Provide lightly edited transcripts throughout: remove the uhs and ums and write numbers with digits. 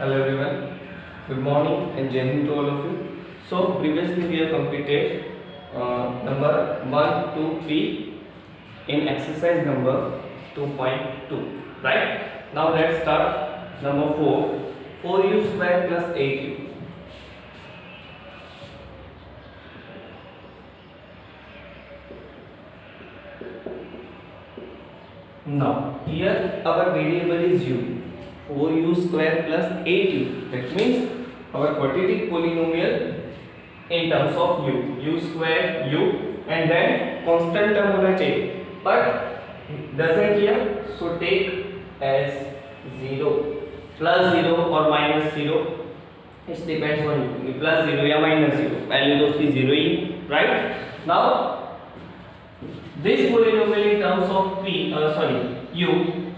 Hello everyone. Good morning and Jai Hind to all of you. So previously we have completed number 1, 2, 3 in exercise number 2.2. Right? Now let's start number 4. 4u square plus 8u. Now here our variable is u. 4u square plus 8u. That means our quadratic polynomial in terms of u square u and then constant term होना चाहिए, but doesn't here, so take as 0, plus 0 or minus 0. It depends on you, plus 0 या minus 0. Value तो उसकी 0 ही, right? Now this polynomial in terms of u,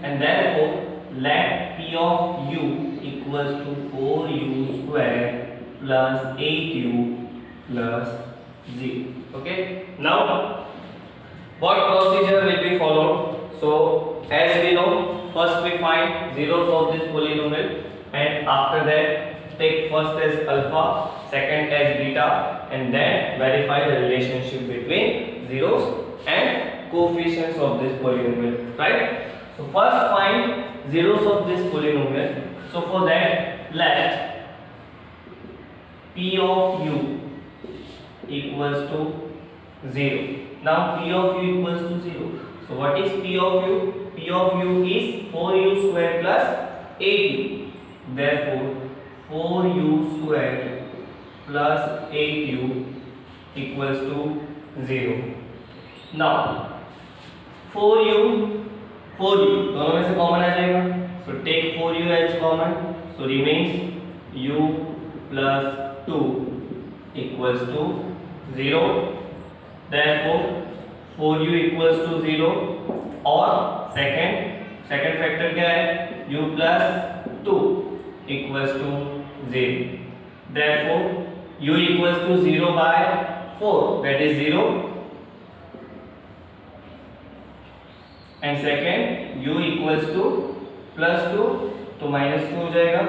and therefore let p of u equals to 4u square plus 8u plus 0. Okay, now what procedure will be followed? So as we know, first we find zeros of this polynomial, and after that take first as alpha, second as beta, and then verify the relationship between zeros and coefficients of this polynomial, right? So first find zeros of this polynomial. So for that let p of u equals to 0. Now p of u equals to 0. So what is p of u? P of u is 4u square plus 8u. Therefore 4u square plus 8u equals to 0. Now 4u दोनों में से common आ जाएगा, so take 4u as common, so remains u plus 2 equals to 0. Therefore 4u equals to 0 और second factor क्या है, u plus 2 equals to 0. Therefore u equals to 0 by 4, that is 0, and second u equals to plus 2 तो minus 2 हो जाएगा.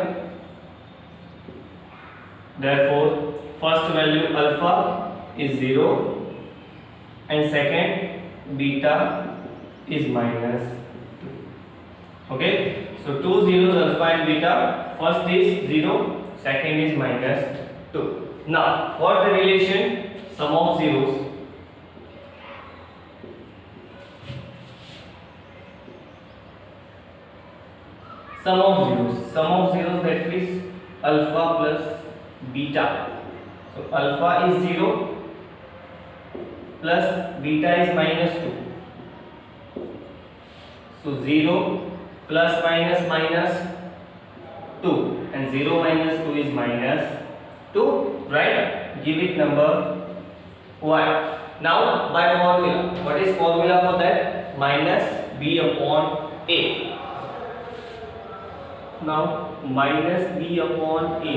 Therefore first value alpha is 0 and second beta is minus 2. Okay, so two zeros alpha and beta. First is 0, second is minus 2. Now what the relation? Sum of zeros. Sum of zeros, that is alpha plus beta. So alpha is 0 plus beta is minus 2. So 0 plus minus 2, and 0 minus 2 is minus 2, right? Give it number y. Now by formula, what is formula for that? Minus b upon a. Now minus b upon a,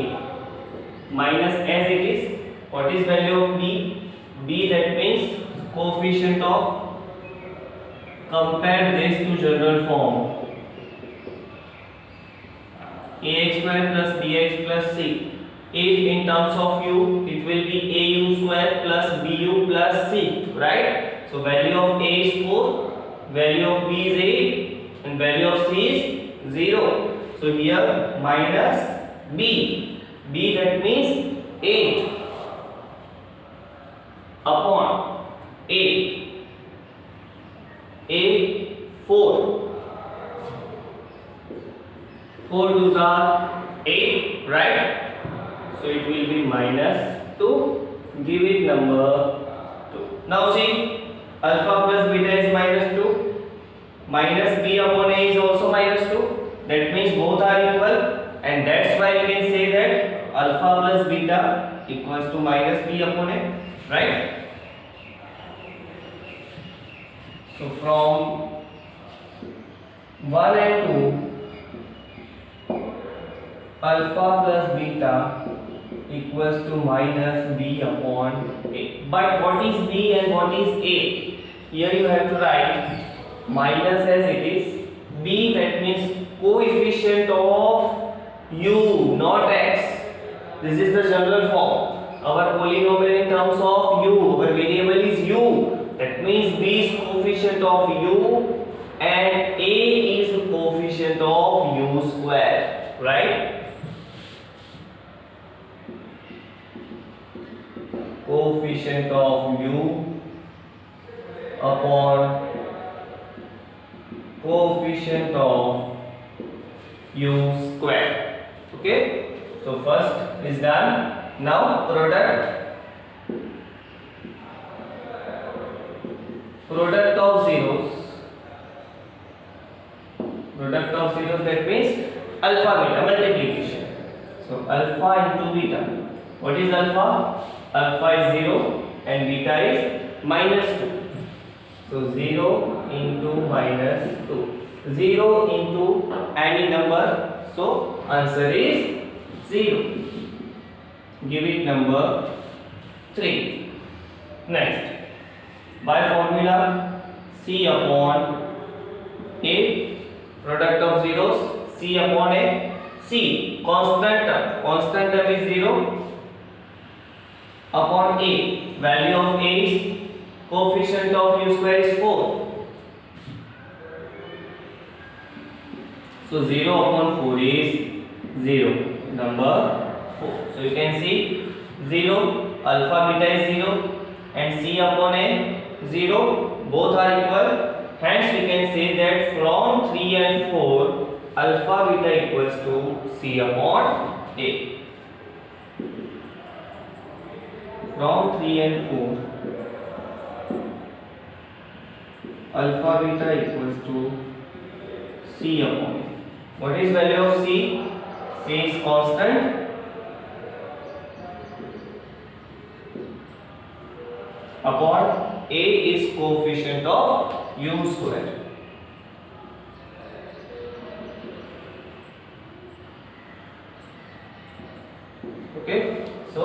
minus as it is, what is value of b? B, that means coefficient of, compare this to general form, ax square plus bx plus c. If in terms of u, it will be au square plus bu plus c, right? So value of a is 4, value of b is 8, and value of c is 0. So here minus b, that means 8 upon a 4. 4 2s are 8, right? So it will be minus 2. Give it number 2. Now see, alpha plus beta is minus 2. Minus b upon a is also minus 2. That means both are equal, and that's why you can say that alpha plus beta equals to minus b upon a, right? So from 1 and 2, alpha plus beta equals to minus b upon a. But what is b and what is a? Here you have to write minus as it is, b, that means coefficient of u, not x. This is the general form. Our polynomial in terms of u, our variable is u. That means b is coefficient of u and a is coefficient of u square, right? Coefficient of u upon coefficient of u square. Okay, so first is done. Now product of zeros, that means alpha beta multiplication. So alpha into beta. What is alpha? Alpha is 0 and beta is -2. So 0 into -2. 0 into any number. So answer is 0. Give it number 3. Next, by formula C upon A, product of zeros, C upon A. C, constant term is 0 upon A, value of A is coefficient of u square is 4. So 0 upon 4 is 0, number 4. So you can see 0, alpha beta is 0 and C upon A 0, both are equal. Hence we can say that from 3 and 4 alpha beta equals to C upon A. From 3 and 4 alpha beta equals to C upon A. What is value of C? C is constant upon A is coefficient of u square. Okay, so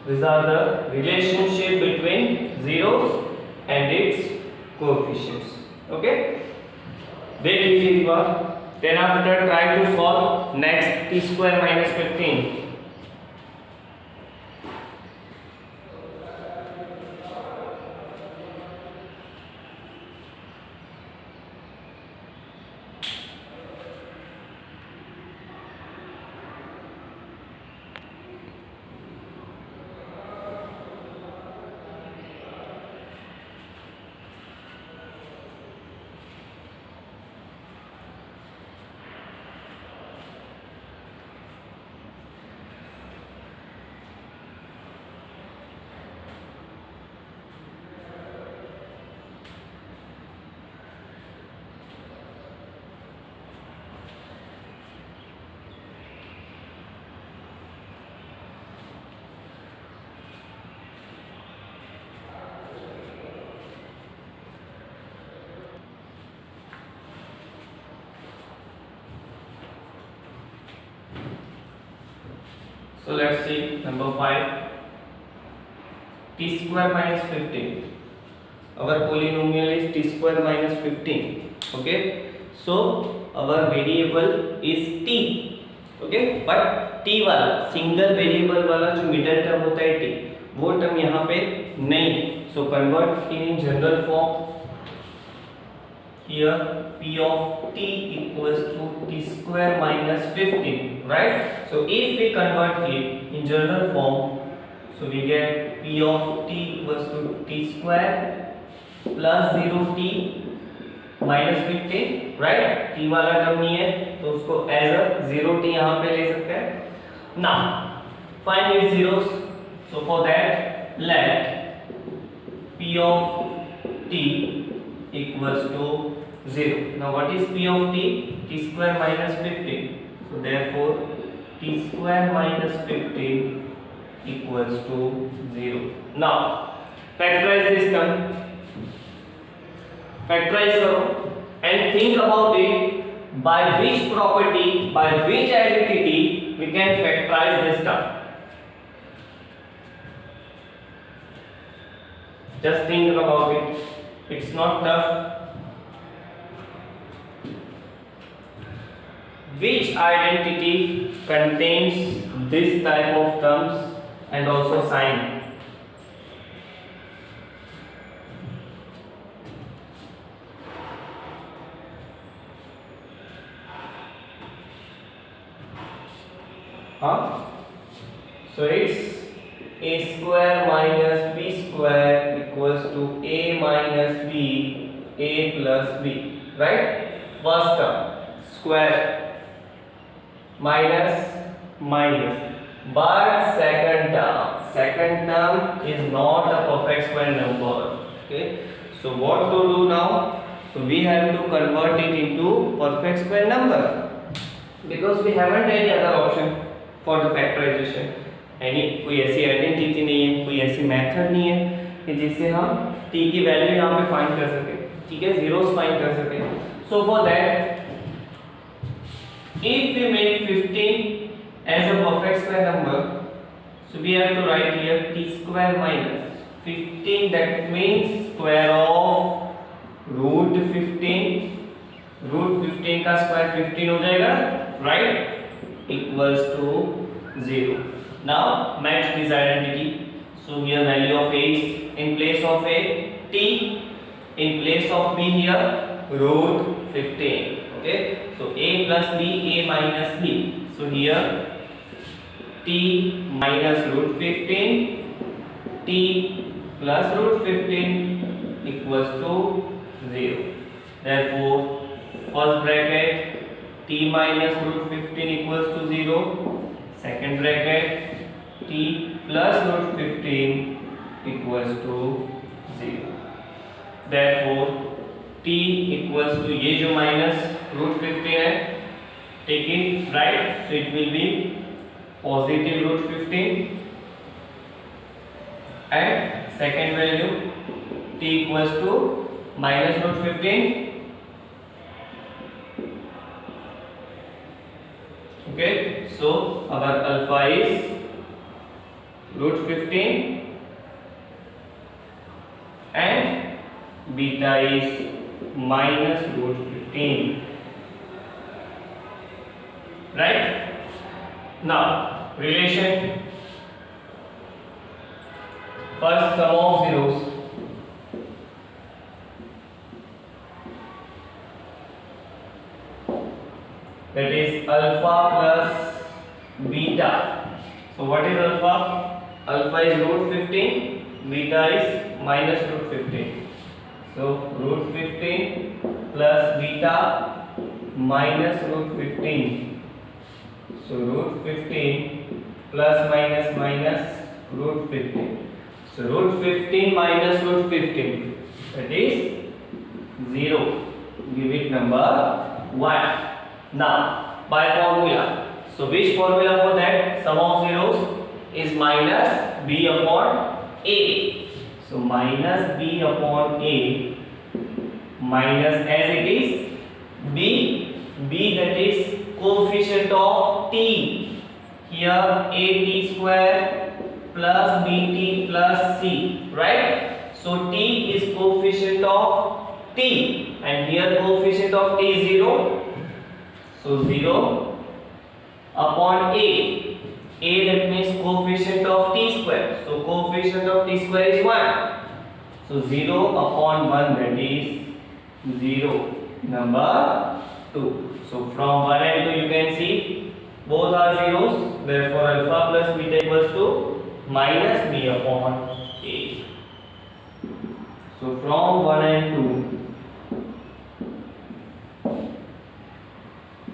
these are the relationship between zeros and its coefficients. Okay, देख लीजिए एक बार. Then after try to solve next t square minus 15. So let's see number 5. T square minus 15. Our polynomial is t square minus 15. Okay. So our variable is t. Okay. But t वाला single variable वाला जो middle term होता है t, वो term यहाँ पे नहीं. So convert in general form. Here p of t equals to t square minus 15, right? So if we convert it in general form, so we get p of t equals to t square plus 0t minus 15, right? t वाला term नहीं है तो उसको as a 0t यहाँ पे ले सकते हैं. Now find its zeros. So for that let p of t equals to 0. Now what is p of t? T square minus 15. So therefore t square minus 15 equals to 0. Now factorize this term. Factorize करो and think about it, by which property, by which identity we can factorize this term. Just think about it. It's not tough. which identity contains this type of terms and also sign? So it's a square minus b square equals to a minus b, a plus b, right? First term, square minus minus, but second term is not a perfect square number. Okay, so what to do now? So we have to convert it into perfect square number because we haven't any other option for the factorization. कोई ऐसी identity नहीं है, कोई ऐसी method नहीं है कि जिससे हम t की वैल्यू यहाँ पे फाइंड कर सके, ठीक है, जीरोस फाइंड कर सके. So for that if we make 15 as a perfect square number, so we have to write here t square minus 15, that means square of root 15, root 15 का स्क्वायर 15 हो जाएगा, right, equals to 0. Now match this identity. So here value of a is in place of a t, in place of b here root 15. Okay, so a plus b, a minus b. So here t minus root 15, t plus root 15 equals to 0. Therefore first bracket t minus root 15 equals to 0. Second bracket t plus root 15 equals to 0. Therefore t equals to ये जो minus root 15 है, take it right, so it will be positive root 15, and second value t equals to minus root 15. Okay, so our alpha is root 15 and beta is minus root 15, right? Now relation, first sum of zeros. That is alpha plus beta. So what is alpha? Alpha is root 15, beta is minus root 15. So root 15 plus beta minus root 15. So root 15 plus minus minus root 15. So root 15 minus root 15, that is 0. Give it number 1. Now by formula, so which formula for that? Sum of zeros is minus b upon a. So minus b upon a minus, as it is, b that is coefficient of t. Here a t square plus bt plus c, right? So t is coefficient of t and here coefficient of t is 0. So 0 upon a, that means coefficient of t square. So coefficient of t square is 1. So 0 upon 1, that is 0. Number 2. So from 1 and 2 you can see both are zeros. Therefore alpha plus beta equals to minus b upon a. So from 1 and 2,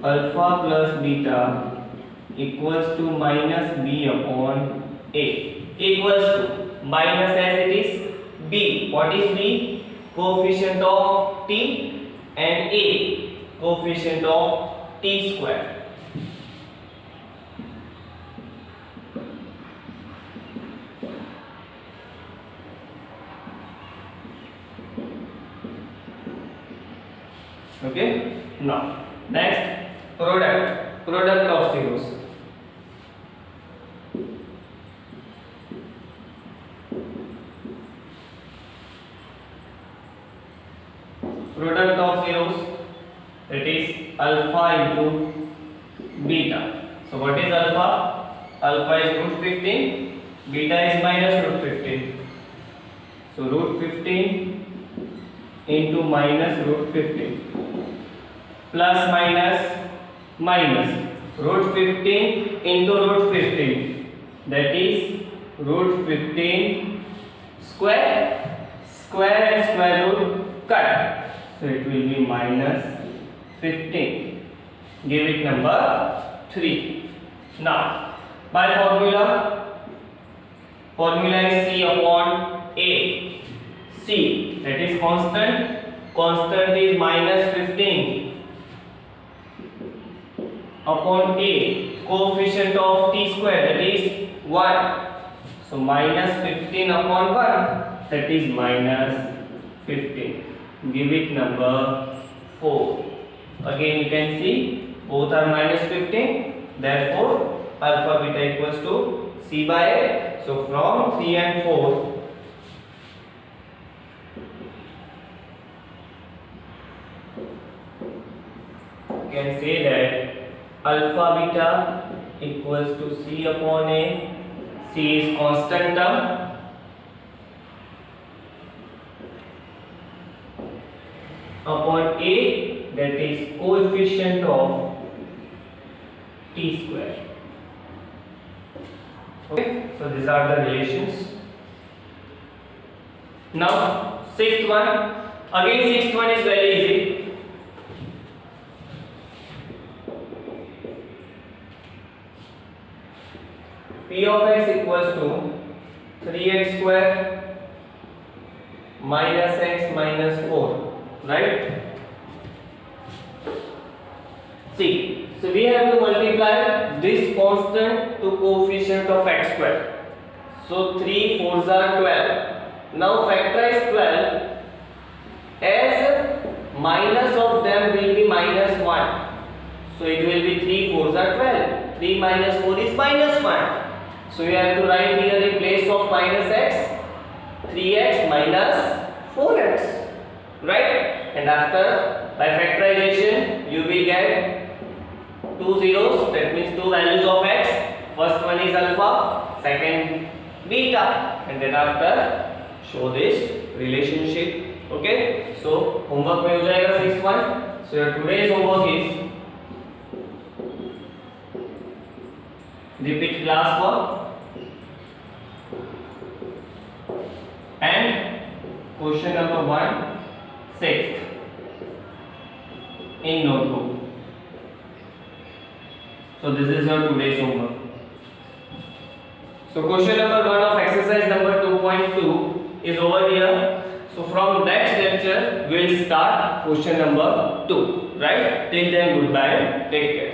alpha plus beta equals to minus b upon a, equals to minus, as it is, b. What is b? Coefficient of t, and a, coefficient of t square. Okay, now next, product of zeros. Product of zeros, that is alpha into beta. So what is alpha? Alpha is root 15, beta is minus root 15. So root 15 into minus root 15 plus minus root 15 into root 15, that is root 15 square and square root cut. So it will be minus 15. Give it number 3. Now by formula is C upon A. C, that is constant is minus 15 upon A, coefficient of t square, that is 1. So minus 15 upon 1, that is minus 15. Give it number 4. Again you can see both are minus 15, therefore alpha beta equals to C by A. So from 3 and 4, you can say that alpha beta equals to C upon A. C is constant term, upon A, that is coefficient of t square. Okay, so these are the relations. Now sixth one, again sixth one is very easy. P of x equals to 3x square minus x minus 4, right? See, so we have to multiply this constant to coefficient of x square. So 3 4s are 12. Now factorize 12 as minus of them will be minus 1. So it will be 3 4s are 12. 3 minus 4 is minus 1. So you have to write here in place of minus x 3x minus 4x, right? And after by factorization you will get two zeros, that means two values of x. First one is alpha, second beta, and then after show this relationship. Okay, so homework में हो जाएगा 6th. So your today's homework is repeat class work and question number 1 6th in notebook. So this is your today's homework. So question number 1 of exercise number 2.2 is over here. So from next lecture we will start question number 2, right? Till then, goodbye, take care.